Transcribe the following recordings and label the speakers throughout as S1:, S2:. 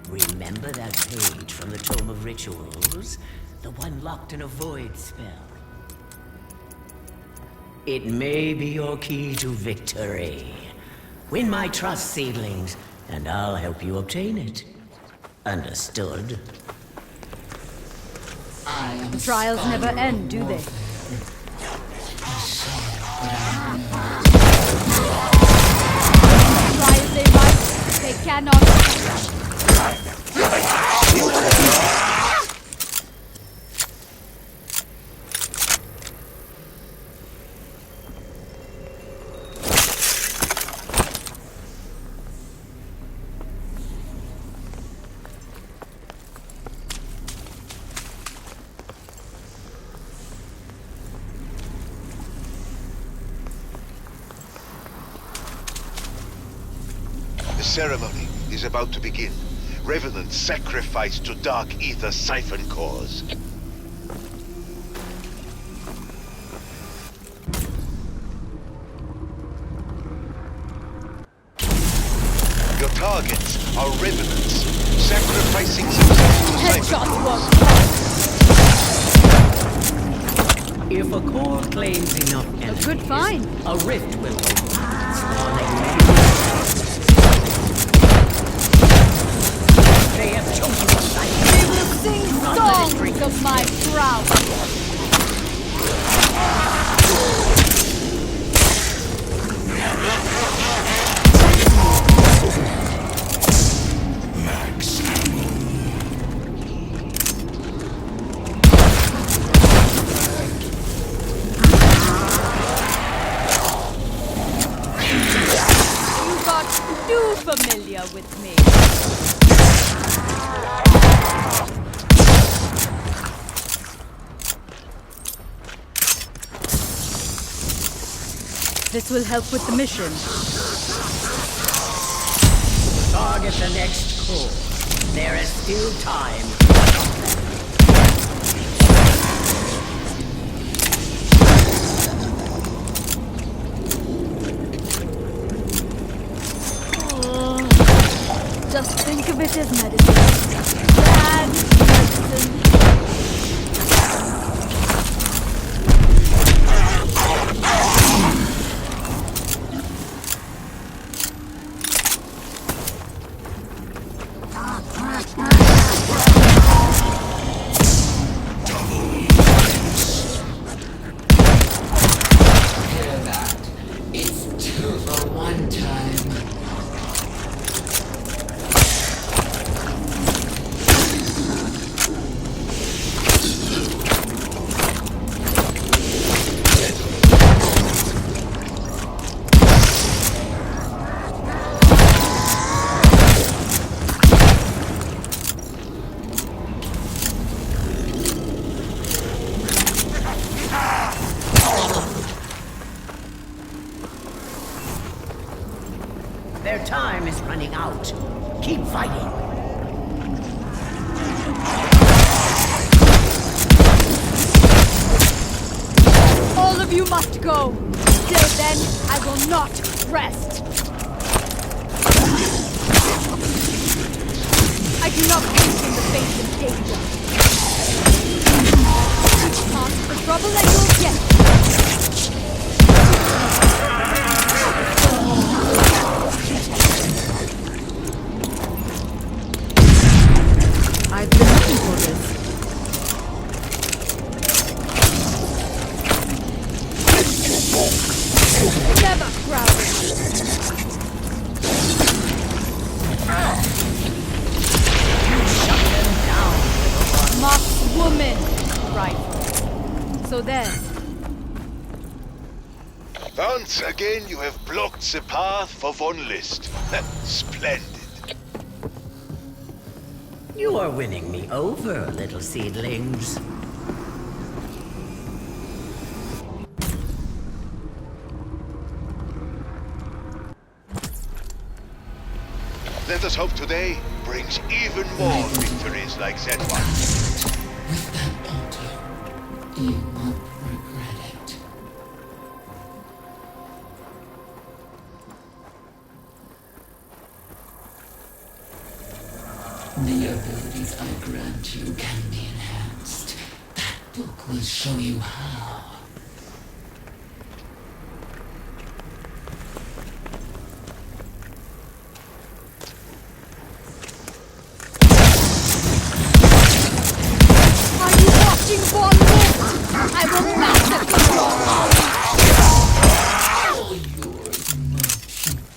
S1: Remember that page from the Tome of Rituals? The one locked in a void spell? It may be your key to victory. Win my trust, seedlings, and I'll help you obtain it. Understood?
S2: Trials never end, do they? Try as they might, they cannot.
S3: The ceremony is about to begin. Revenants sacrificed to Dark Ether siphon cores. Your targets are Revenants, sacrificing themselves to
S2: Headshot
S1: work. If a core claims enough enemies,
S2: good find.
S1: A rift will open, spawning they have chosen a site.
S2: They will sing songs of my prowess. You got too familiar with me. This will help with the mission.
S1: Target the next core. There is still time.
S2: Just think of it as medicine. Bad medicine. Their time is running out. Keep fighting. All of you must go. Till then, I will not rest. I do not face in the face of danger. Ask for trouble and you'll get. I've been looking for this. Never crowded.
S1: Shut them down.
S2: Mock's woman. Right. So then.
S3: Once again, you have blocked the path for Von List. Splendid.
S1: You are winning me over, little seedlings.
S3: Let us hope today brings even more victories like that one.
S4: With that altar, you won't regret it. The abilities I grant you can be enhanced. That book will show you how.
S2: Are you watching for this? I will massacre you all!
S4: All yours, my people.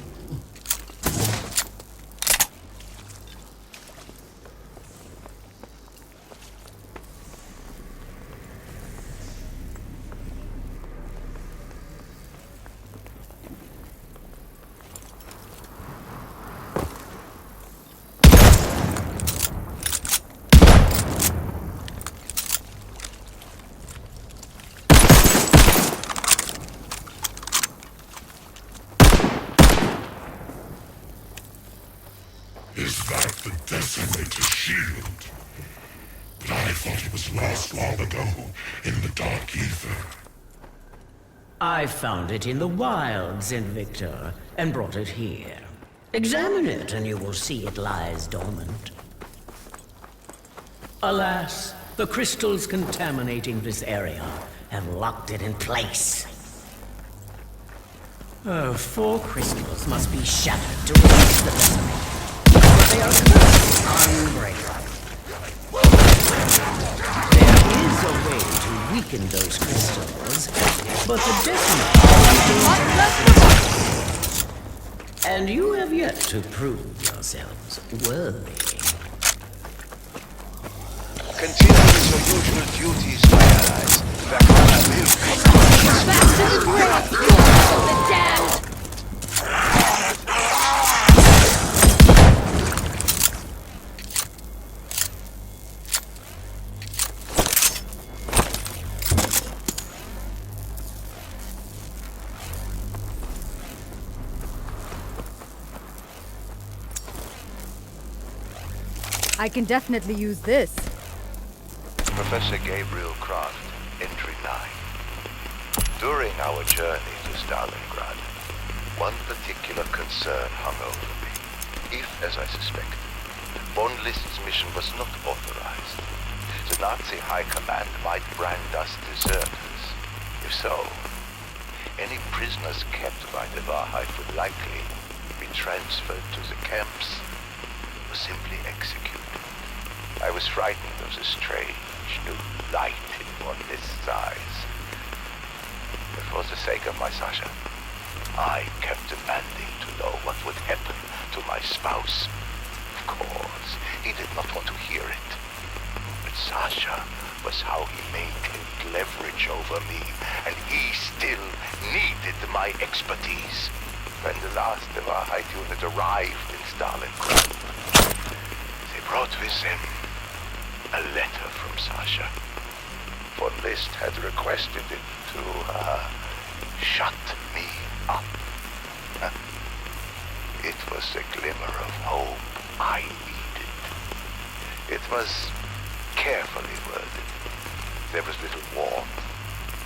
S5: Is that the Decimator's shield? But I thought it was lost long ago in the dark ether.
S1: I found it in the wilds, Invictor, and brought it here. Examine it, and you will see it lies dormant. Alas, the crystals contaminating this area have locked it in place. Oh, 4 crystals must be shattered to release the Decimator. But they are cursed, unbreakable. There is a way to weaken those crystals, but the Decimator... And you have yet to prove yourselves worthy.
S3: Continue with your usual duties, my allies. Vakana will
S2: Back to the grave, souls of the damned! I can definitely use this.
S3: Professor Gabriel Kraft, Entry 9. During our journey to Stalingrad, one particular concern hung over me. If, as I suspected, von List's mission was not authorized, the Nazi High Command might brand us deserters. If so, any prisoners kept by the Wahrheit would likely be transferred to the camps or simply executed. I was frightened of the strange new light in von List's eyes. But for the sake of my Sasha, I kept demanding to know what would happen to my spouse. Of course, he did not want to hear it. But Sasha was how he maintained leverage over me, and he still needed my expertise. When the last Wahrheit unit arrived in Stalingrad, they brought with them a letter from Sasha. Von List had requested it to, shut me up. It was the glimmer of hope I needed. It was carefully worded. There was little warmth,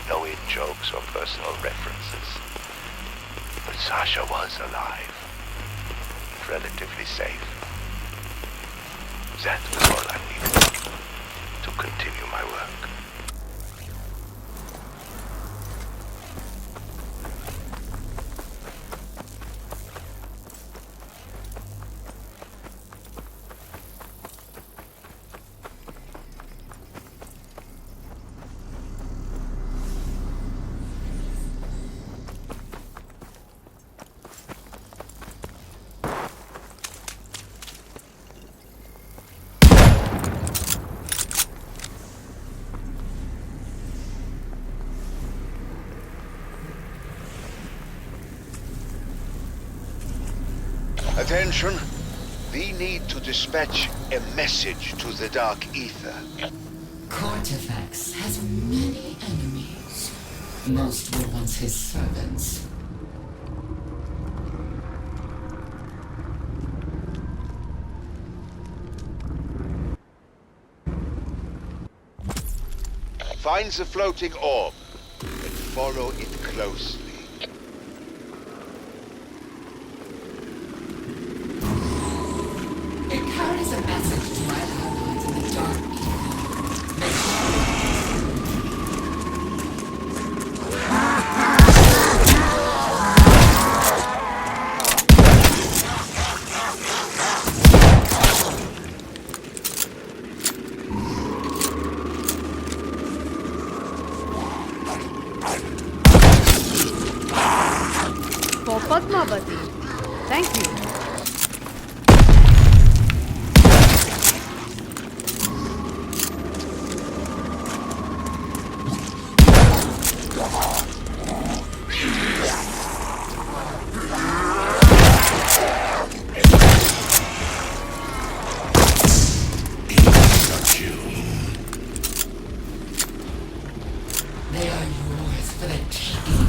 S3: no in-jokes or personal references. But Sasha was alive, and relatively safe. That was all I needed to continue my work. Attention! We need to dispatch a message to the Dark Ether.
S4: Cortifex has many enemies. Most were once his servants.
S3: Find the floating orb and follow it closely.
S4: It carries a message
S2: Pavati. Thank you.
S4: They are yours for the taking.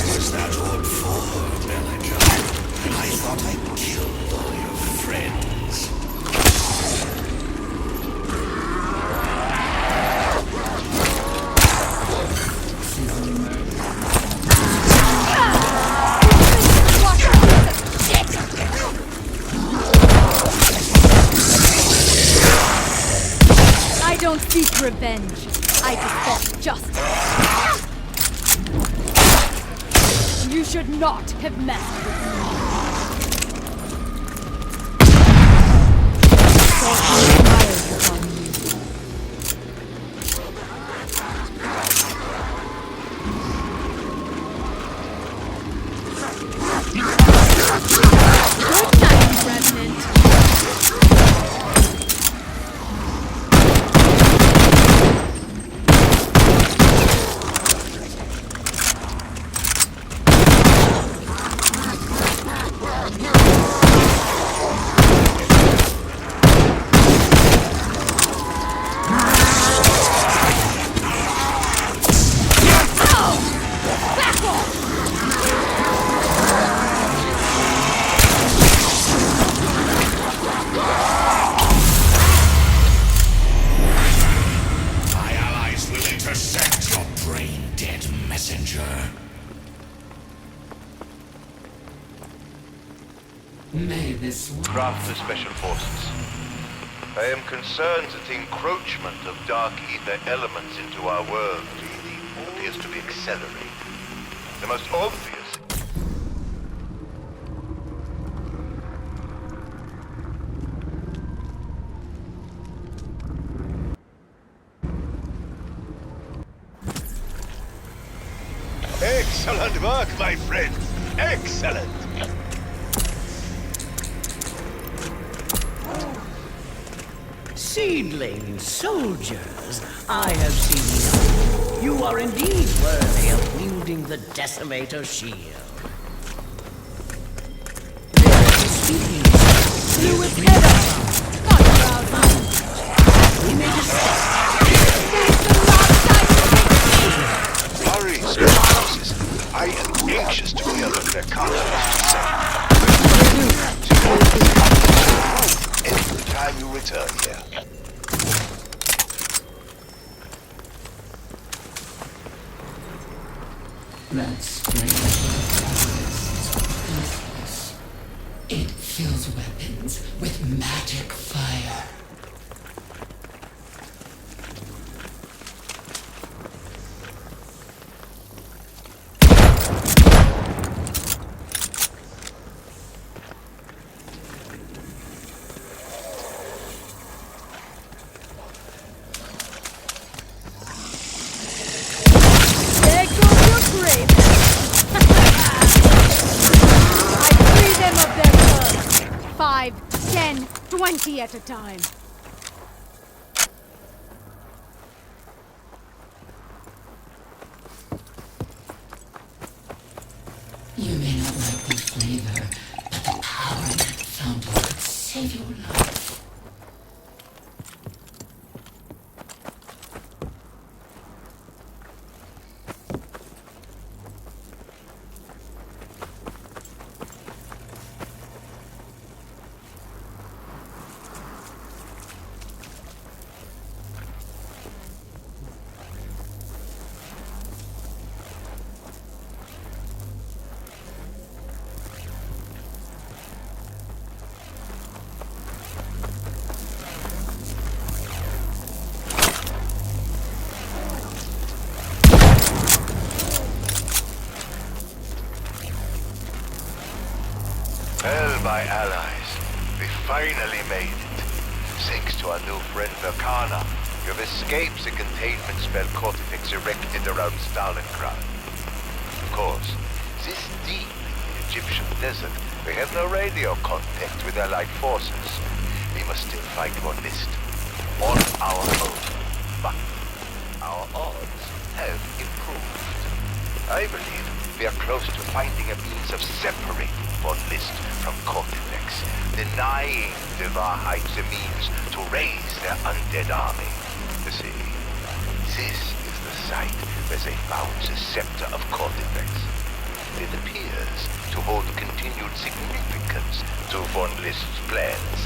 S5: Was that all for, Maledicta? I thought I killed all your friends.
S2: I don't seek revenge. I suspect justice. You should not have messed with me. Thought you admired upon you. Good night, Revenant.
S5: My allies will intercept your brain-dead messenger.
S4: May this one.
S3: Craft the Special Forces. I am concerned that the encroachment of dark ether elements into our world appears to be accelerating. The most obvious... Excellent work, my friend! Excellent!
S1: Seedling soldiers, I have seen you. You are indeed worthy of wielding the Decimator shield. There is a speaking
S2: Blew its head off. Not proud.
S1: we may discuss.
S2: It's the last time you
S3: Hurry, Special Forces. I am anxious to hear what their commander has to say. Every time you return here.
S4: That strange device is useless. It fills weapons with magic fire.
S2: There goes your grave. I free them of their blood. 5, 10, 20 at a time.
S4: You may not like the flavor, but the power in that fountain could save your life.
S3: Well, my allies, we finally made it. Thanks to our new friend Verkana, you've escaped the containment spell Cortifex erected around Stalingrad. Of course, this deep in the Egyptian desert, we have no radio contact with Allied forces. We must still fight Von List on our own. But our odds have improved. I believe we are close to finding a means of separating Von List from Cortifex, denying the Wahrheit the means to raise their undead army. You see, this is the site where they found the scepter of Cortifex. It appears to hold continued significance to Von List's plans.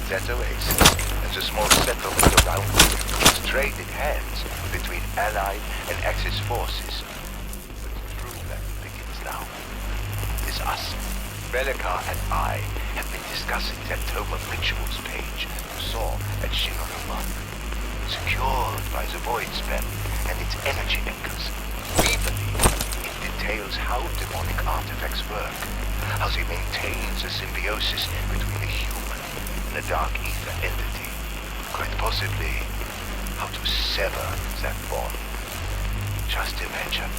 S3: That oasis and the small settlement around it is traded hands between Allied and Axis forces. But the true battle begins now. It's us, Relicar and I, have been discussing that Tome of Rituals page you saw at Shinonuma. Secured by the Void Spell and its energy anchors, we believe it details how demonic artifacts work, how they maintain the symbiosis between a human and a dark ether entity. Quite possibly, how to sever that bond. Just imagine,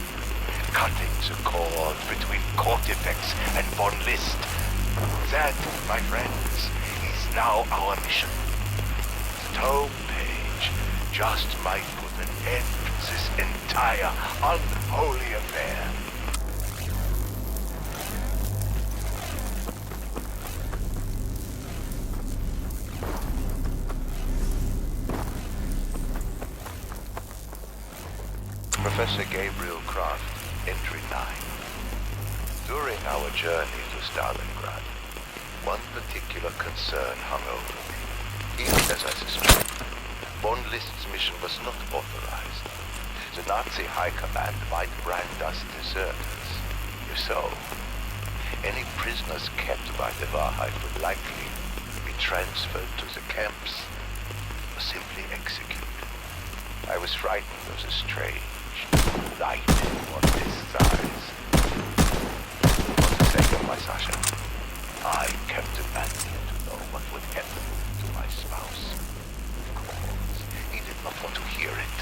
S3: cutting the cord between Cortifex and Von List. That, my friends, is now our mission. The Tome page just might put an end to this entire unholy affair. Professor Gabriel Croft, Entry 9. During our journey to Stalingrad, one particular concern hung over me. Even as I suspect, Von List's mission was not authorized. The Nazi High Command might brand us deserters. If so, any prisoners kept by the Wahrheit would likely be transferred to the camps or simply executed. I was frightened of the strange light on List's eyes. For the sake of my Sasha, I kept demanding to know what would happen to my spouse. Of course, he did not want to hear it.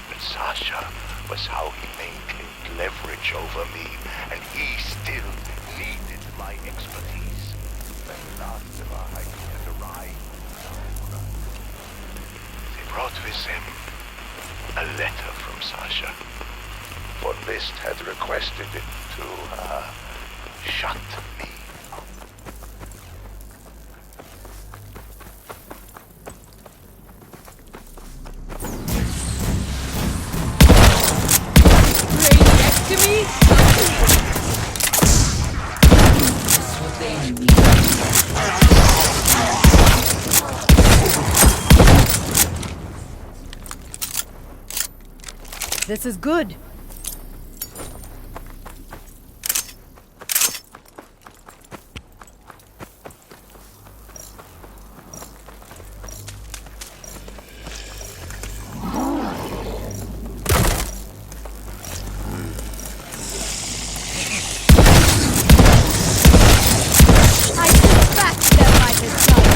S3: But Sasha was how he maintained leverage over me, and he still needed my expertise. When the last of our hikers had arrived, they brought with them a letter from Sasha. Von List had requested it to, shut me up.
S2: This is good. I suspect there might be some.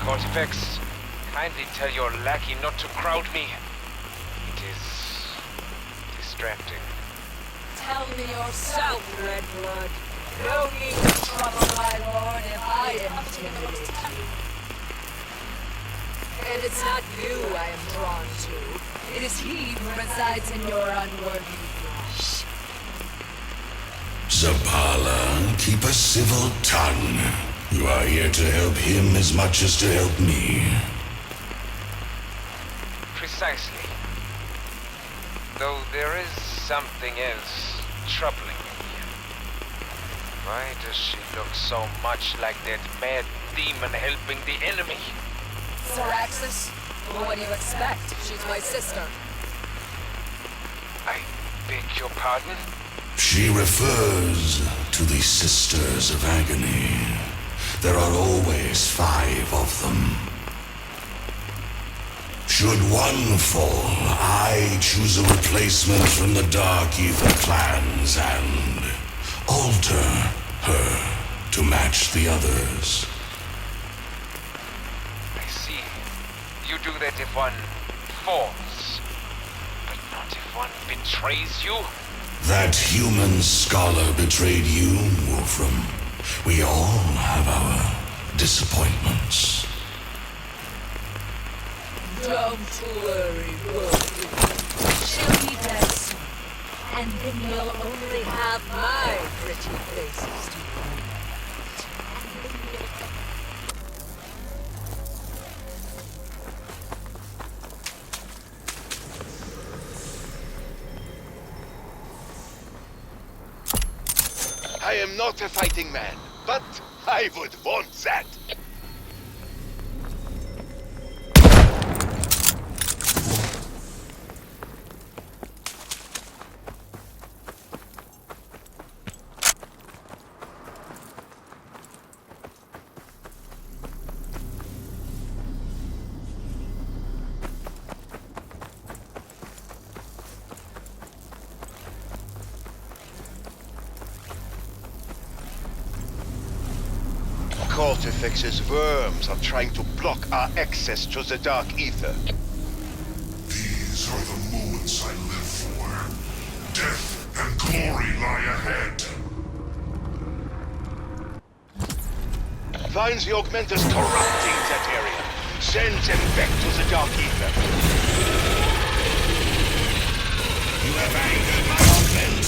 S6: Cortifex, kindly tell your lackey not to crowd me. It is distracting.
S7: Tell me yourself, Red Blood. No need to trouble my lord if I intimidate you. And it's not you I am drawn to. It is he who resides in your unworthy flesh.
S5: Zapala, keep a civil tongue. You are here to help him as much as to help me.
S6: Precisely. Though there is something else troubling me. Why does she look so much like that mad demon helping the enemy?
S7: Syraxis? What do you expect? She's my sister.
S6: I beg your pardon?
S5: She refers to the Sisters of Agony. There are always 5 of them. Should one fall, I choose a replacement from the Dark Ether clans and alter her to match the others.
S6: I see. You do that if one falls, but not if one betrays you?
S5: That human scholar betrayed you, Wolfram. We all have our disappointments.
S7: Don't worry, Wolfie. She'll be there soon. And then you'll only have my pretty faces to
S3: I am not a fighting man, but I would want that. Cortifex's worms are trying to block our access to the Dark Ether.
S5: These are the moments I live for. Death and glory lie ahead.
S3: Find the Augmenters corrupting that area. Send them back to the Dark Ether.
S5: You have angered my augment.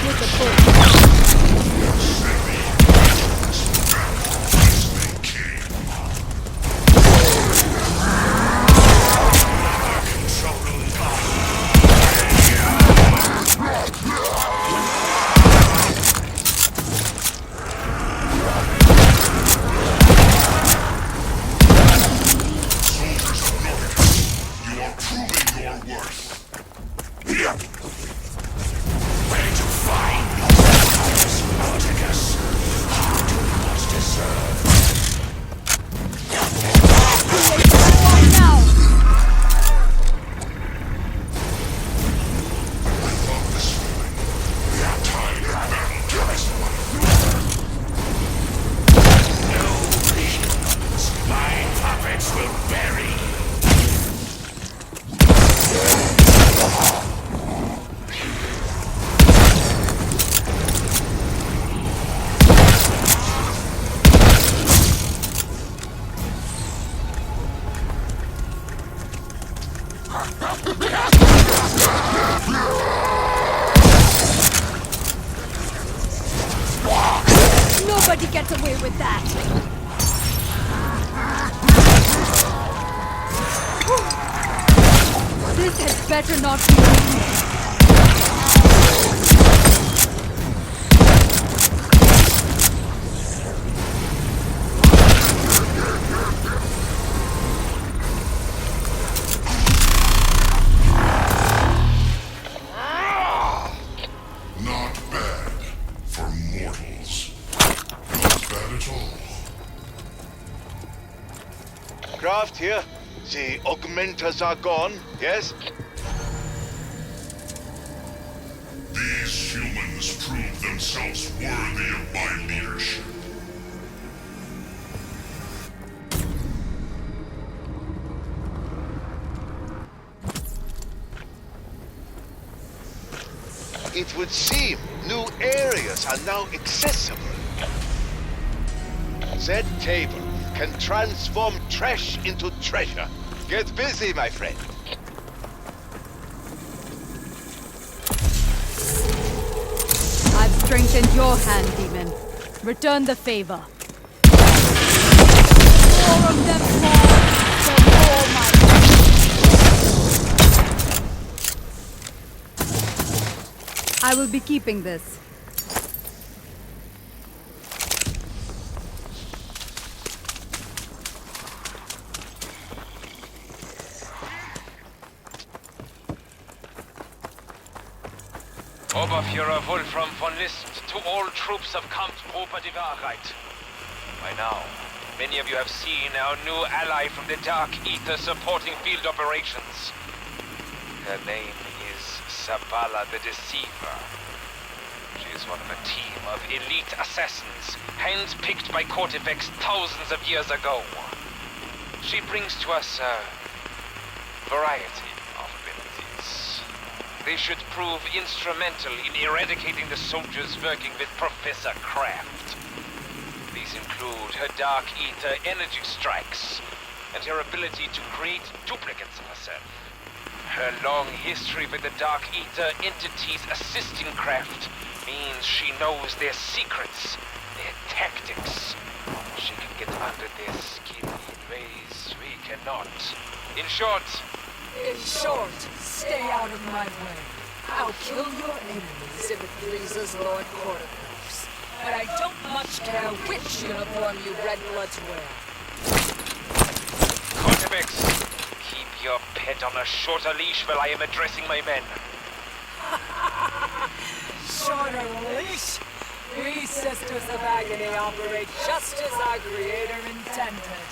S2: With the book. Nobody gets away with that! This had better not be.
S5: Not bad for mortals. Not bad at all.
S3: Craft here. The Augmenters are gone, yes?
S5: These humans prove themselves worthy of my leadership.
S3: It would seem new areas are now accessible. That table can transform trash into treasure. Get busy, my friend.
S2: I've strengthened your hand, demon. Return the favor. More of them fall, the more my... I will be keeping this.
S6: Oberführer Wolfram von List to all troops of Count Proper die Wahrheit. By now, many of you have seen our new ally from the Dark Ether supporting field operations. Her name is Sabala the Deceiver. She is one of a team of elite assassins, handpicked by Cortifex thousands of years ago. She brings to us a variety of abilities. They should prove instrumental in eradicating the soldiers working with Professor Kraft. These include her Dark Ether energy strikes and her ability to create duplicates of herself. Her long history with the Dark Ether entities assisting Kraft means she knows their secrets, their tactics. She can get under their skin in ways we cannot. In short,
S7: Stay out of my way. I'll kill your enemies if it pleases Lord Cortifex. But I don't much care which uniform you Red Bloods wear.
S6: Cortifex, keep your pet on a shorter leash while I am addressing my men.
S7: Shorter leash? We Sisters of Agony operate just as our Creator intended.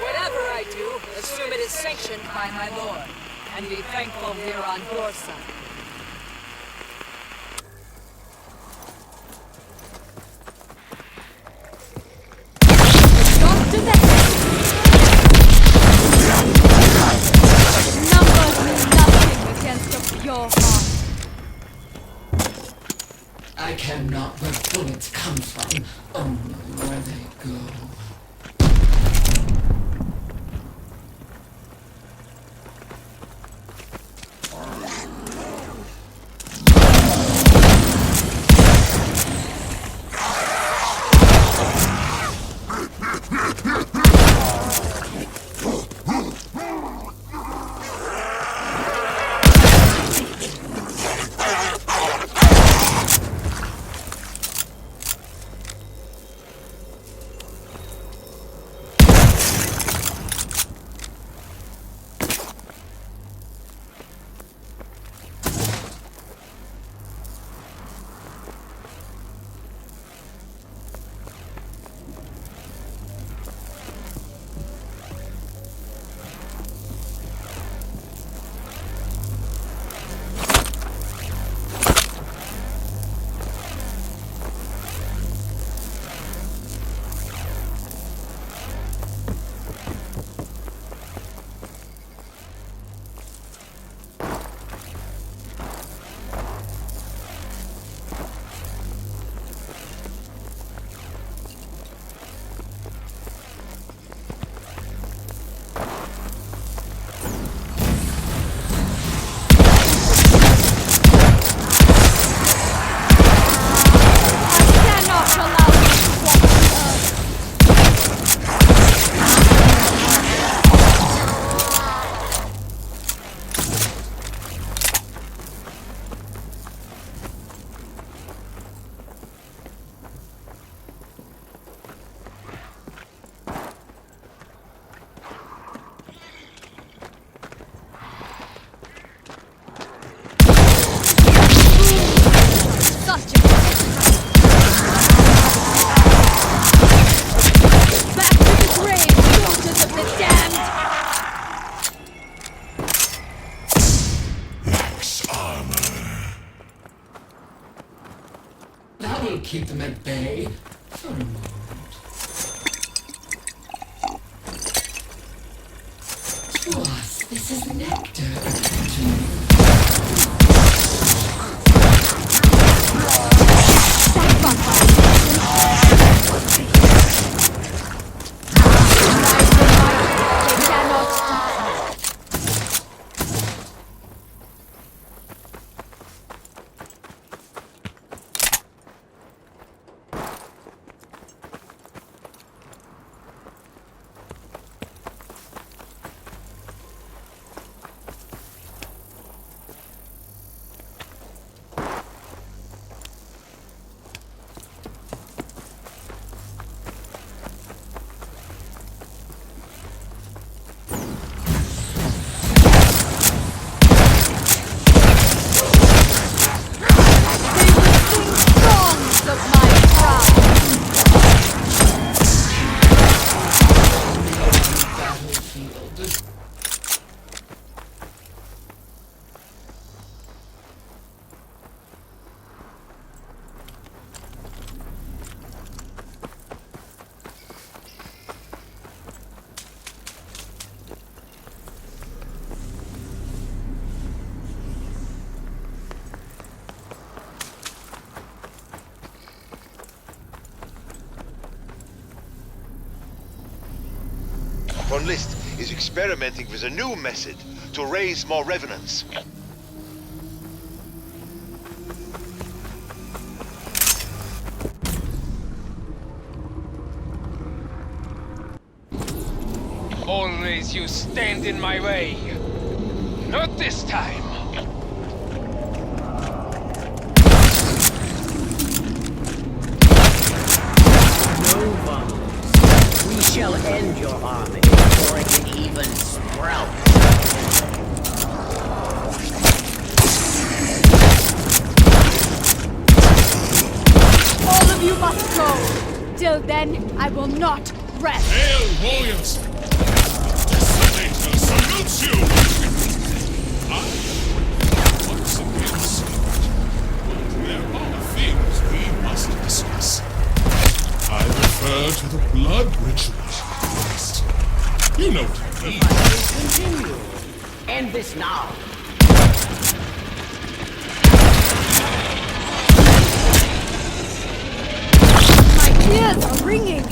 S7: Whatever I do, assume it is sanctioned by my Lord, and be thankful we're on your side.
S2: Got to that! Numbers mean nothing against a pure heart.
S4: I care not where bullets come from, only where they go. Keep them at bay for a moment. To us, this is nectar. To you.
S3: Von List is experimenting with a new method to raise more revenants.
S6: Always you stand in my way. Not this time.
S1: No bombs. We shall end your army before it can even sprout.
S2: All of you must go. Till then, I will not rest.
S5: Hail, warriors! Decimator salutes you! I once again served, but there are things we must discuss. I refer to the blood rituals first. You know what I mean.
S1: Continue. End this now.
S2: My ears are ringing.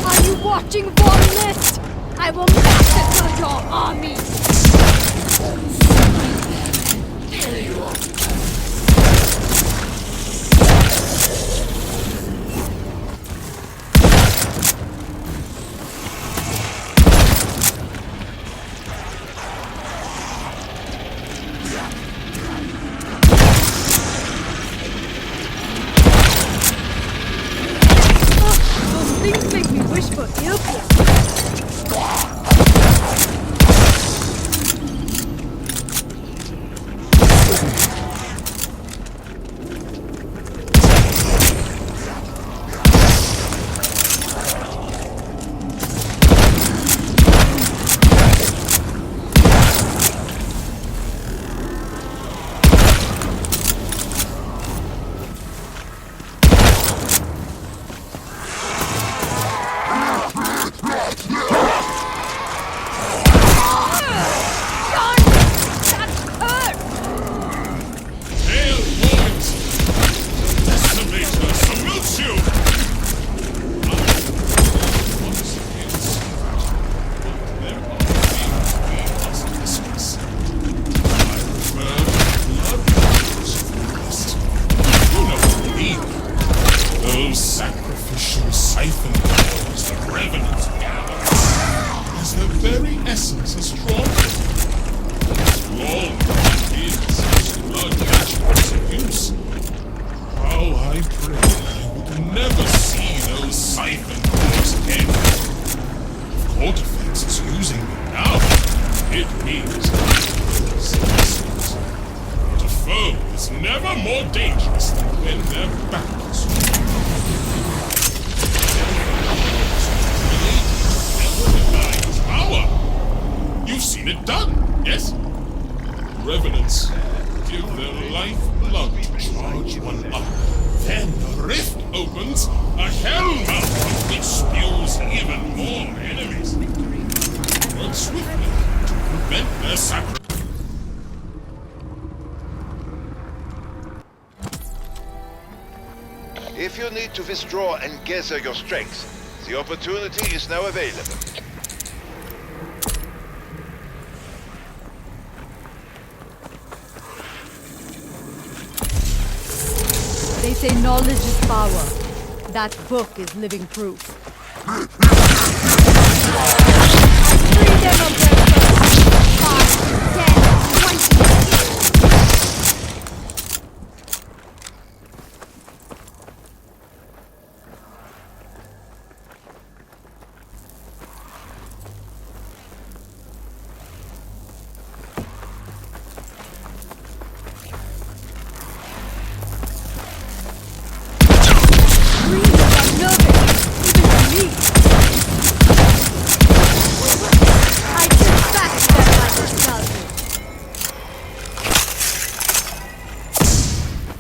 S2: Are you watching Von List? I will massacre your army. Those things make me wish for Ilkia.
S5: Hail, warriors! Decimator salutes you! I once again served, but there are things we must discuss. I refer to the blood rituals first. You know what I mean. Those sacrificial siphon balls the revenants gather as their very essence is drawn from them. Long is blood rituals in use. How I pray I would never see those siphon balls again. If Cortifex is using them now, it means citizens. But a foe is never more dangerous than when their back is power. You've seen it done, yes? Revenants give their lifeblood to charge one up. Then the rift opens, a hellmouth from which spews even more enemies. Work swiftly to prevent their sacrifice.
S3: If you need to withdraw and gather your strength, the opportunity is now available.
S2: They say knowledge is power. That book is living proof. Free them of their first 5, 10, 20.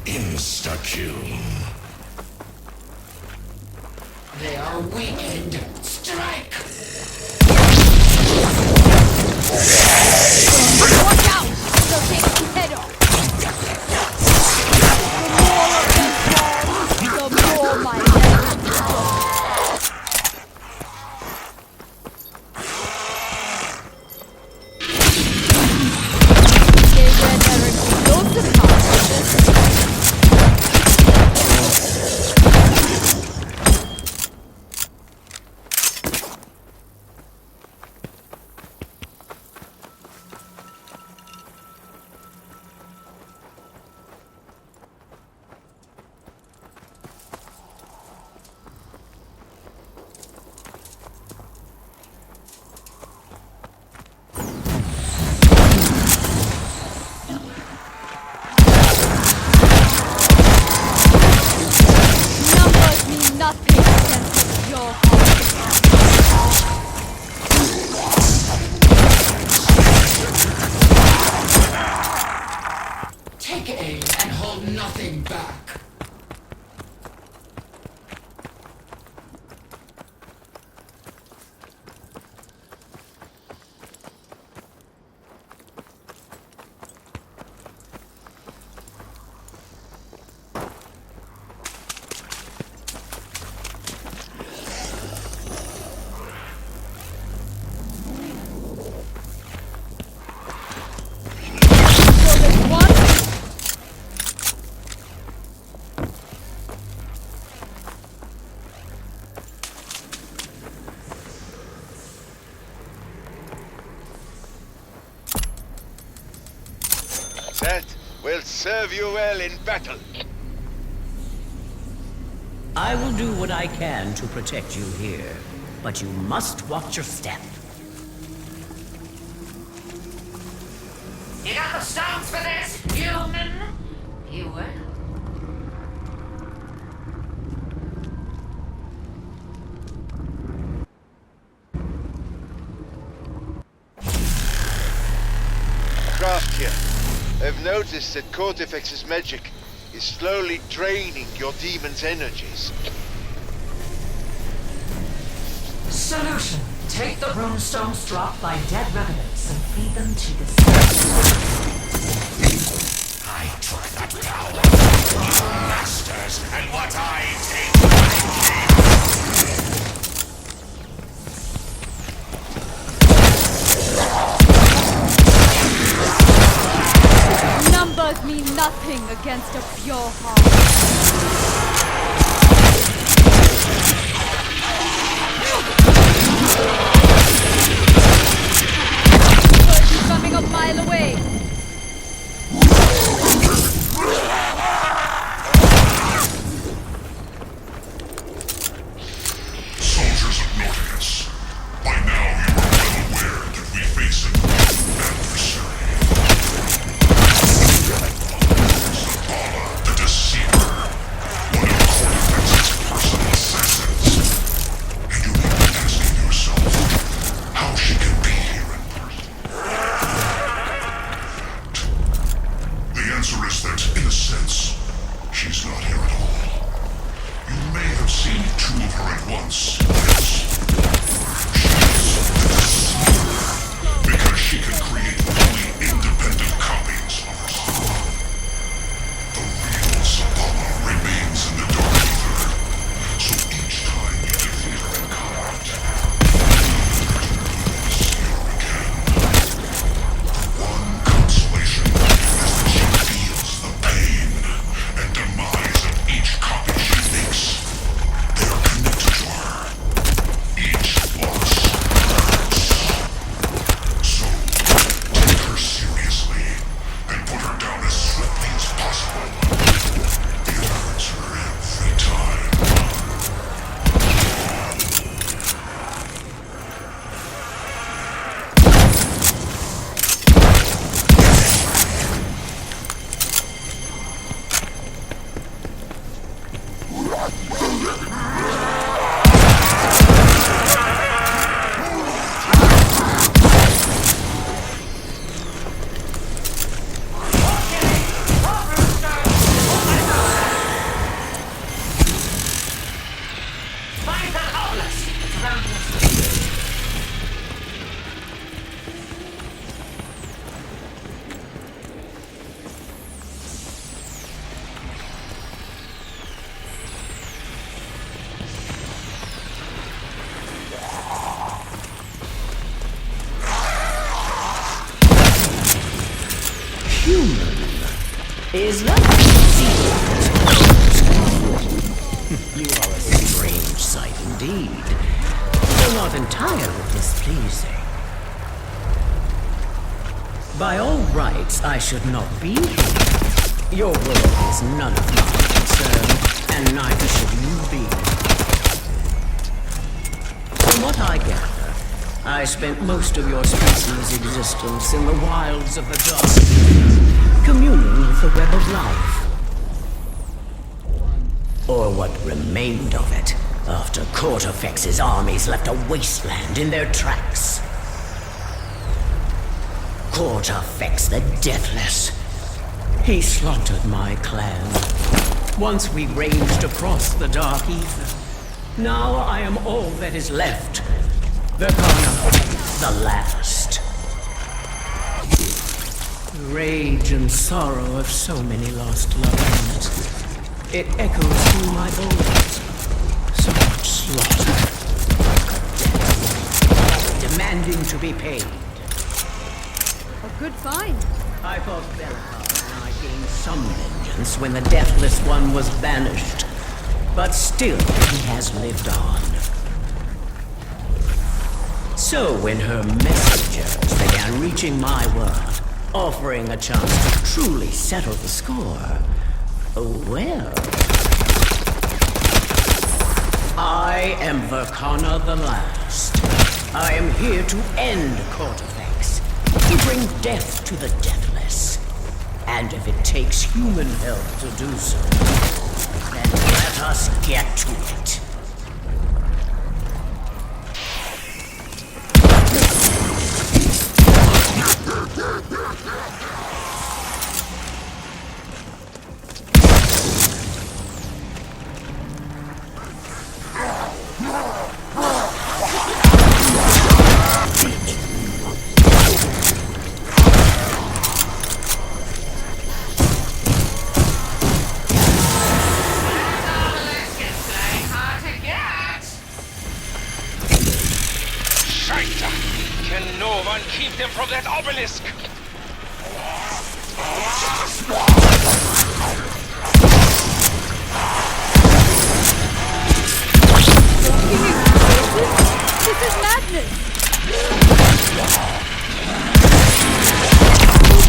S5: Insta-kill.
S4: They are weakened. Strike!
S2: Watch out! They'll take your head off. The more of them fall,
S3: That will serve you well in battle.
S1: I will do what I can to protect you here, but you must watch your step.
S4: You got the stones for this, human? You will.
S3: Craft here. I've noticed that Cortifex's magic is slowly draining your demon's energies.
S4: Solution. Take the runestones dropped by dead revenants and feed them to the sun.
S5: I took that power from your masters, and what I take, I keep.
S2: Numbers mean nothing against a pure heart. Heard you coming a mile away.
S5: Soldiers of Nauticus, by now you are well aware that we face a new adversary. Zavala, the Deceiver, one of Cortifex's personal assassins. And you may be asking yourself how she can be here in person. The answer is that, in a sense, she's not here at all. You may have seen two of her at once, yes. Because she can create fully independent copies of herself. The real Zavala remains in the dark ether, so each time you defeat her in combat, you see her again. The one consolation is that she feels the pain and demise of each copy she makes. They are connected to her. Each loss hurts. So, take her seriously and put her down as swiftly as possible. It hurts her every time.
S4: Find that obelisk! It's around here.
S1: Human. Is that you are a strange sight indeed. Though not entirely displeasing. By all rights, I should not be here. Your world is none of my concern, and neither should you be. From what I gather, I spent most of your species' existence in the wilds of the dark, communing with the web of life. Or what remained of it, after Cortifex's armies left a wasteland in their tracks. Cortifex the Deathless. He slaughtered my clan. Once we ranged across the dark ether. Now I am all that is left. The Carnival, the last. The rage and sorrow of so many lost loved ones. It echoes through my bones. So much slaughter. Death, demanding to be paid.
S2: A good find.
S1: I thought Belikar and I gained some vengeance when the Deathless One was banished. But still, he has lived on. So when her messengers began reaching my world, offering a chance to truly settle the score. Well, I am Verkana the Last. I am here to end Cortifex, to bring death to the deathless. And if it takes human help to do so, then let us get to it.
S6: Can no one keep them from that obelisk?
S2: This is madness!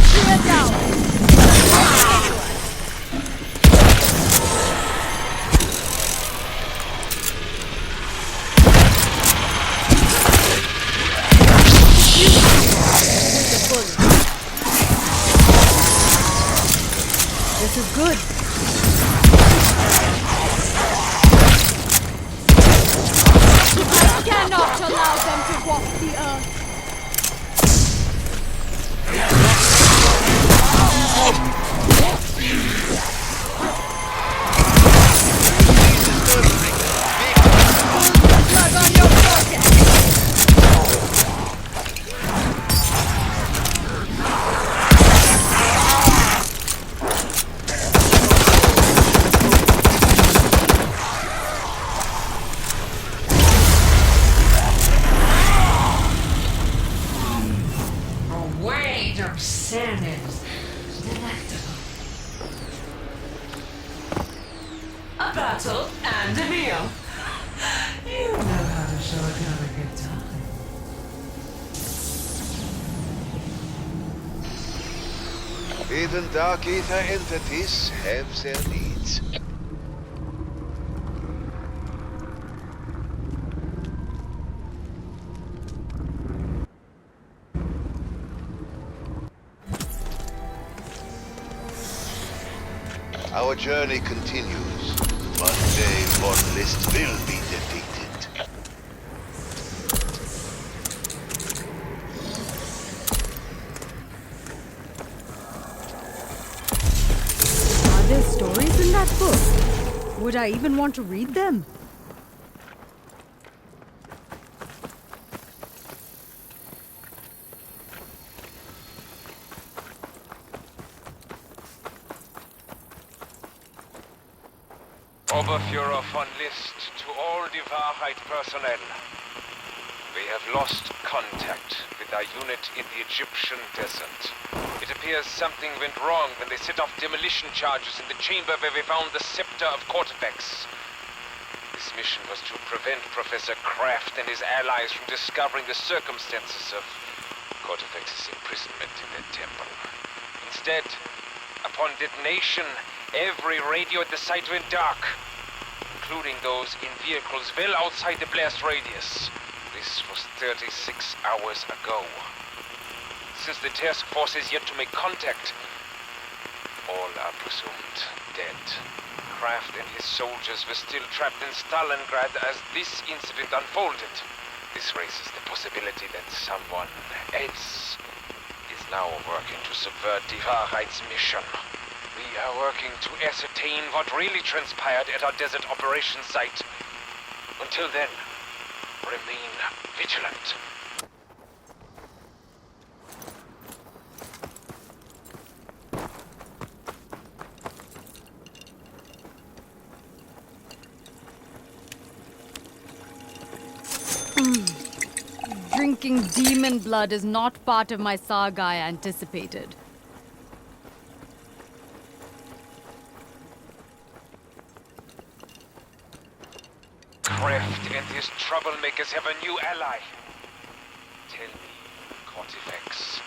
S2: Shoot it down! This is good. I cannot allow them to walk the earth. Plug on your focus.
S4: Sin is delectable. A battle and a meal. You know how to show a girl a good time.
S3: Even Dark Ether entities have their needs. Our journey continues. One day, one list will be defeated.
S2: Are there stories in that book? Would I even want to read them?
S6: Oberführer von List to all die Wahrheit personnel. We have lost contact with our unit in the Egyptian desert. It appears something went wrong when they set off demolition charges in the chamber where we found the scepter of Cortifex. This mission was to prevent Professor Kraft and his allies from discovering the circumstances of Cortifex's imprisonment in their temple. Instead, upon detonation, every radio at the site went dark, including those in vehicles well outside the blast radius. This was 36 hours ago. Since the task force is yet to make contact, all are presumed dead. Kraft and his soldiers were still trapped in Stalingrad as this incident unfolded. This raises the possibility that someone else is now working to subvert die Wahrheit's mission. We are working to ascertain what really transpired at our desert operations site. Until then, remain vigilant.
S2: Drinking demon blood is not part of my saga I anticipated.
S6: Kraft and his troublemakers have a new ally. Tell me, Cortifex,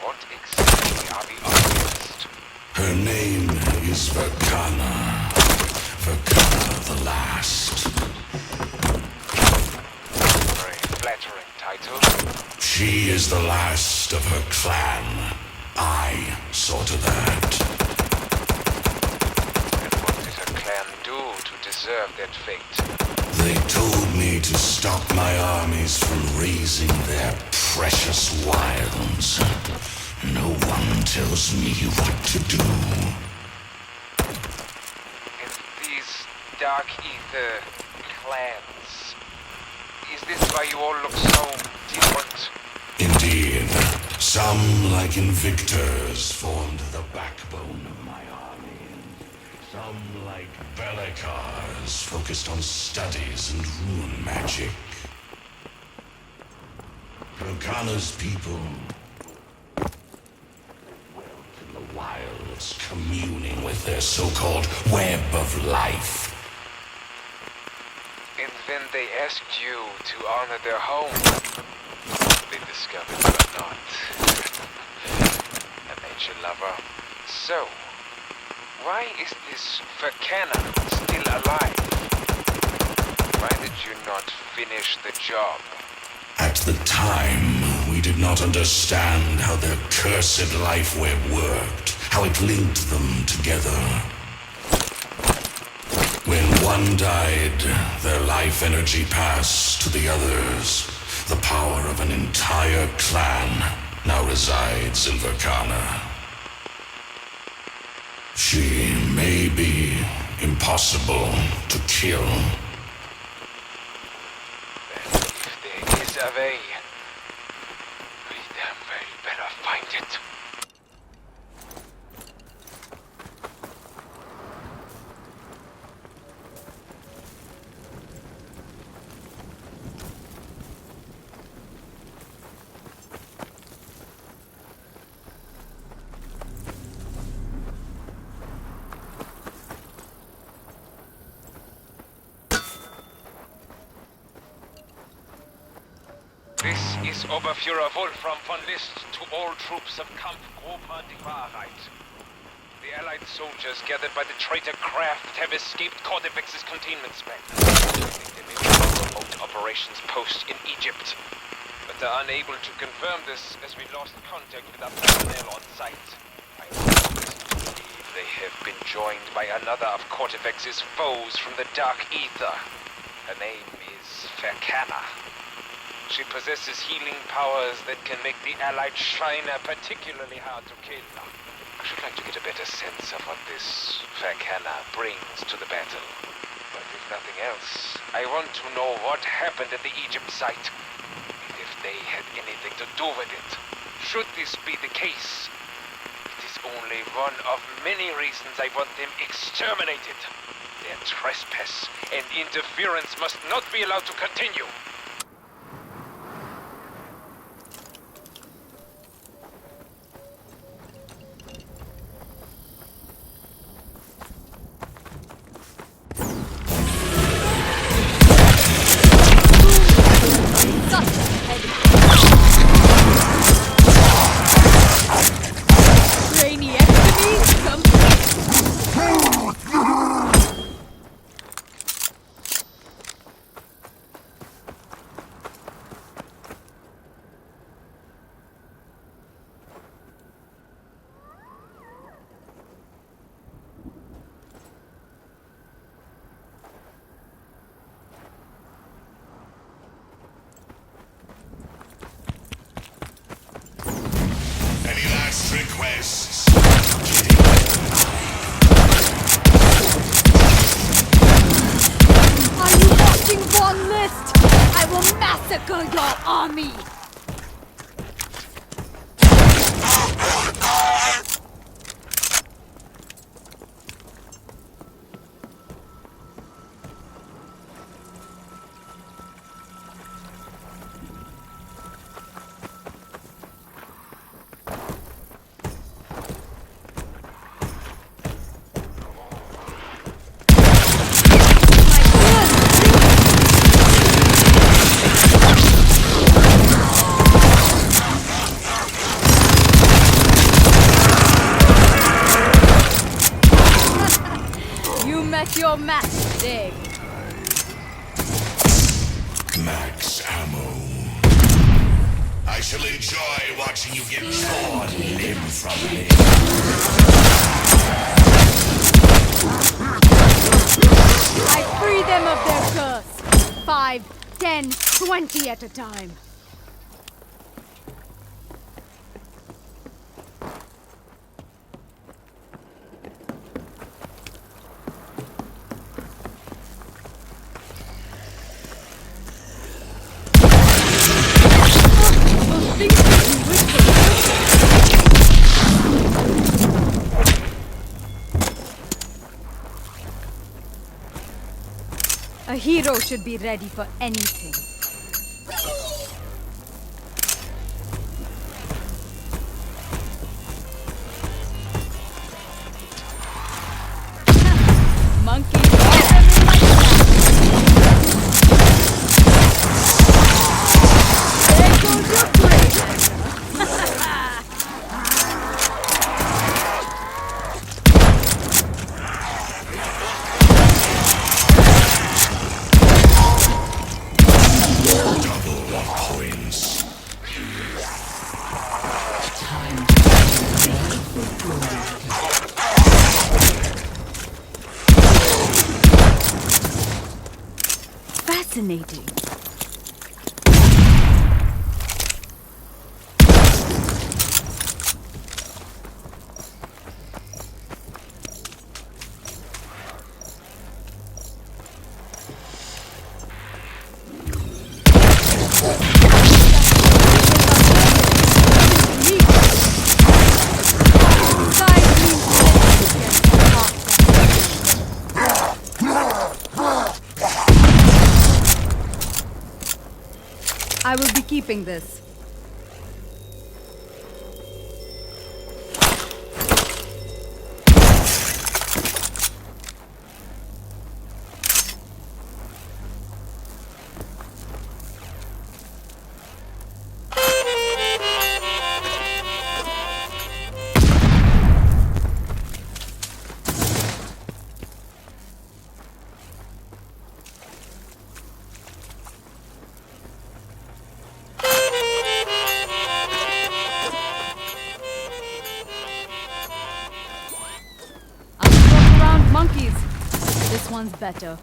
S6: what exactly
S8: Their name is Verkana. Verkana the Last.
S6: Very flattering title.
S8: She is the last of her clan. I saw to that.
S6: And what did her clan do to deserve that fate?
S8: They told me to stop my armies from raising their precious wilds. No one tells me what to do.
S6: And these Dark Ether clans, is this why you all look so different?
S8: Indeed. Some, like Invictors, formed the backbone of my army. Some, like Belikars, focused on studies and rune magic. Verkana's people dwelt in the wilds, communing with their so-called web of life.
S6: And then they asked you to honor their home. They discovered you are not a nature lover. So, why is this Verkana still alive? Why did you not finish the job?
S8: At the time, we did not understand how their cursed life web worked, how it linked them together. When one died, their life energy passed to the others. The power of an entire clan now resides in Verkana. She may be impossible to kill.
S6: There is a way. We damn well better find it. This is Oberführer Wolfram von List to all troops of Kampfgruppe Die Wahrheit. The Allied soldiers gathered by the traitor Kraft have escaped Cortifex's containment span. They may be on a remote operations post in Egypt, but are unable to confirm this as we lost contact with our personnel on site. I believe they have been joined by another of Cortifex's foes from the Dark Ether. Her name is Verkana. She possesses healing powers that can make the Allied Shriner particularly hard to kill. I should like to get a better sense of what this Verkana brings to the battle. But if nothing else, I want to know what happened at the Egypt site, and if they had anything to do with it. Should this be the case, it is only one of many reasons I want them exterminated. Their trespass and interference must not be allowed to continue.
S2: Rainy enemies come.
S8: Any last requests?
S2: Are you watching Von List? I will massacre your army! My Let your master dig.
S8: Max ammo. I shall enjoy watching you get torn limb from limb.
S2: I free them of their curse. 5, 10, 20 at a time. A hero should be ready for anything. Monkey, everything like that. There goes your grave. Fascinating. I will be keeping this. Monkeys. This one's better.